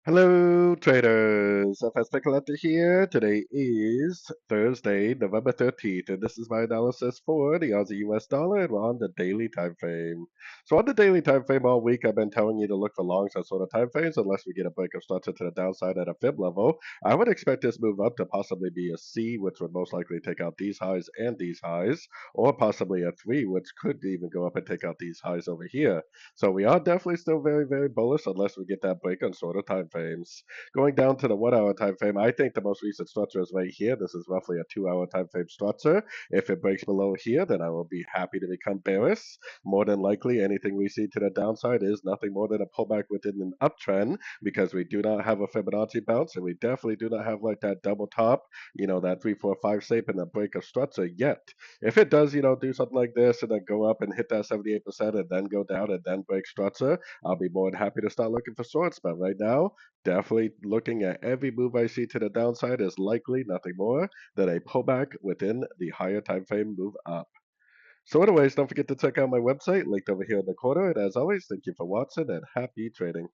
Hello, traders. FX Pip Collector here. Today is Thursday, November 13th, and this is my analysis for the Aussie US dollar, and we're on the daily time frame. So on the daily time frame all week, I've been telling you to look for longs on sort of time frames unless we get a break of structure to the downside at a fib level. I would expect this move up to possibly be a C, which would most likely take out these highs and these highs, or possibly a 3, which could even go up and take out these highs over here. So we are definitely still very, very bullish unless we get that break on shorter time frames. Going down to the 1 hour time frame, I think the most recent structure is right here. This is roughly a 2 hour time frame structure. If it breaks below here, then I will be happy to become bearish. More than likely, anything we see to the downside is nothing more than a pullback within an uptrend because we do not have a Fibonacci bounce and we definitely do not have like that double top, that 3, 4, 5 shape and a break of structure yet. If it does, do something like this and then go up and hit that 78% and then go down and then break structure, I'll be more than happy to start looking for shorts. But right now, definitely looking at every move I see to the downside is likely nothing more than a pullback within the higher time frame move up. So anyways, don't forget to check out my website linked over here in the corner. And as always, thank you for watching and happy trading.